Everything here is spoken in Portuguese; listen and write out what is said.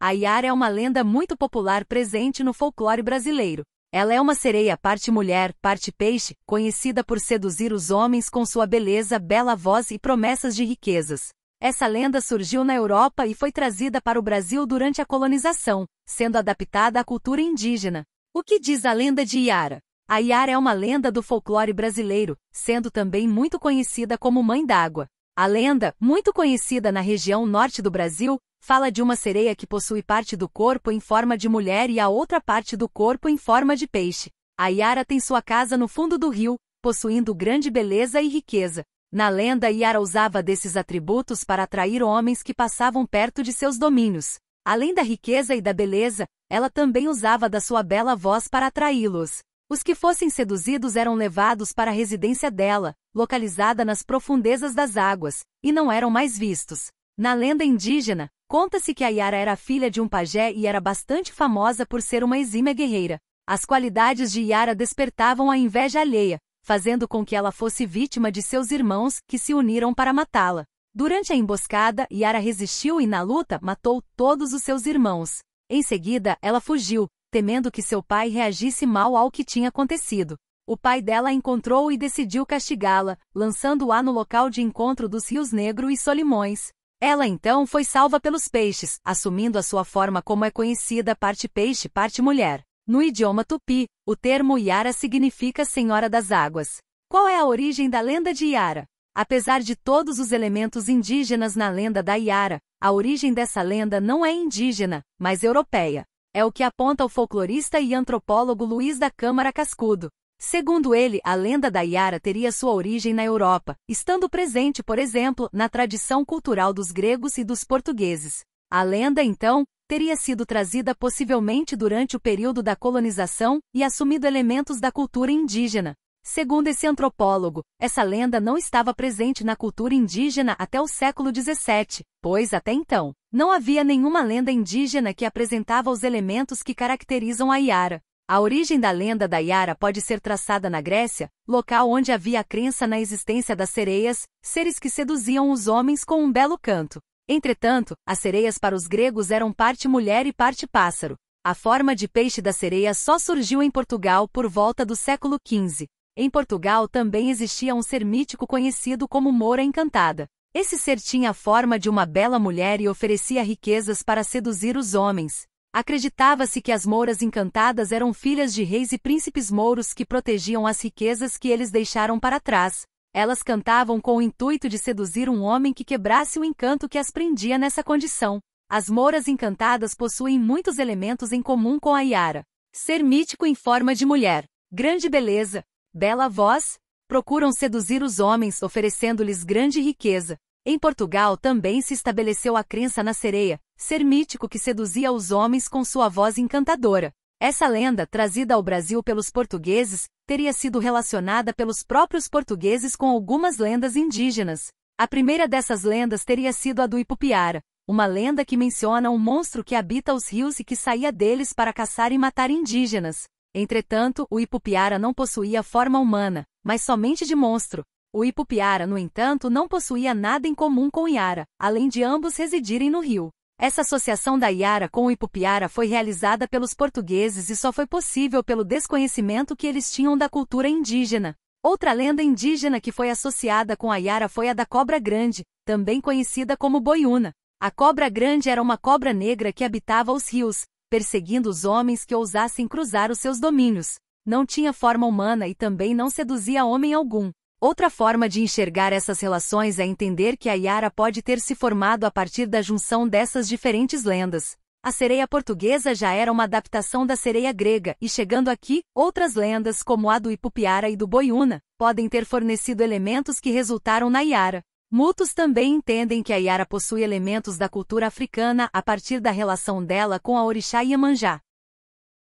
A Iara é uma lenda muito popular presente no folclore brasileiro. Ela é uma sereia parte mulher, parte peixe, conhecida por seduzir os homens com sua beleza, bela voz e promessas de riquezas. Essa lenda surgiu na Europa e foi trazida para o Brasil durante a colonização, sendo adaptada à cultura indígena. O que diz a lenda de Iara? A Iara é uma lenda do folclore brasileiro, sendo também muito conhecida como Mãe d'Água. A lenda, muito conhecida na região norte do Brasil, fala de uma sereia que possui parte do corpo em forma de mulher e a outra parte do corpo em forma de peixe. A Iara tem sua casa no fundo do rio, possuindo grande beleza e riqueza. Na lenda, Iara usava desses atributos para atrair homens que passavam perto de seus domínios. Além da riqueza e da beleza, ela também usava da sua bela voz para atraí-los. Os que fossem seduzidos eram levados para a residência dela, localizada nas profundezas das águas, e não eram mais vistos. Na lenda indígena, conta-se que a Iara era filha de um pajé e era bastante famosa por ser uma exímia guerreira. As qualidades de Iara despertavam a inveja alheia, fazendo com que ela fosse vítima de seus irmãos, que se uniram para matá-la. Durante a emboscada, Iara resistiu e na luta matou todos os seus irmãos. Em seguida, ela fugiu, temendo que seu pai reagisse mal ao que tinha acontecido. O pai dela a encontrou e decidiu castigá-la, lançando-a no local de encontro dos rios Negro e Solimões. Ela então foi salva pelos peixes, assumindo a sua forma como é conhecida parte peixe, parte mulher. No idioma tupi, o termo Iara significa Senhora das Águas. Qual é a origem da lenda de Iara? Apesar de todos os elementos indígenas na lenda da Iara, a origem dessa lenda não é indígena, mas europeia. É o que aponta o folclorista e antropólogo Luiz da Câmara Cascudo. Segundo ele, a lenda da Iara teria sua origem na Europa, estando presente, por exemplo, na tradição cultural dos gregos e dos portugueses. A lenda, então, teria sido trazida possivelmente durante o período da colonização e assumido elementos da cultura indígena. Segundo esse antropólogo, essa lenda não estava presente na cultura indígena até o século XVII, pois, até então, não havia nenhuma lenda indígena que apresentava os elementos que caracterizam a Iara. A origem da lenda da Iara pode ser traçada na Grécia, local onde havia a crença na existência das sereias, seres que seduziam os homens com um belo canto. Entretanto, as sereias para os gregos eram parte mulher e parte pássaro. A forma de peixe da sereia só surgiu em Portugal por volta do século XV. Em Portugal também existia um ser mítico conhecido como Moura Encantada. Esse ser tinha a forma de uma bela mulher e oferecia riquezas para seduzir os homens. Acreditava-se que as mouras encantadas eram filhas de reis e príncipes mouros que protegiam as riquezas que eles deixaram para trás. Elas cantavam com o intuito de seduzir um homem que quebrasse o encanto que as prendia nessa condição. As mouras encantadas possuem muitos elementos em comum com a Iara. Ser mítico em forma de mulher, grande beleza, bela voz, procuram seduzir os homens oferecendo-lhes grande riqueza. Em Portugal também se estabeleceu a crença na sereia, ser mítico que seduzia os homens com sua voz encantadora. Essa lenda, trazida ao Brasil pelos portugueses, teria sido relacionada pelos próprios portugueses com algumas lendas indígenas. A primeira dessas lendas teria sido a do Ipupiara, uma lenda que menciona um monstro que habita os rios e que saía deles para caçar e matar indígenas. Entretanto, o Ipupiara não possuía forma humana, mas somente de monstro. O Ipupiara, no entanto, não possuía nada em comum com Iara, além de ambos residirem no rio. Essa associação da Iara com o Ipupiara foi realizada pelos portugueses e só foi possível pelo desconhecimento que eles tinham da cultura indígena. Outra lenda indígena que foi associada com a Iara foi a da Cobra Grande, também conhecida como Boiúna. A Cobra Grande era uma cobra negra que habitava os rios, perseguindo os homens que ousassem cruzar os seus domínios. Não tinha forma humana e também não seduzia homem algum. Outra forma de enxergar essas relações é entender que a Iara pode ter se formado a partir da junção dessas diferentes lendas. A sereia portuguesa já era uma adaptação da sereia grega, e chegando aqui, outras lendas, como a do Ipupiara e do Boiúna, podem ter fornecido elementos que resultaram na Iara. Muitos também entendem que a Iara possui elementos da cultura africana a partir da relação dela com a orixá Iemanjá.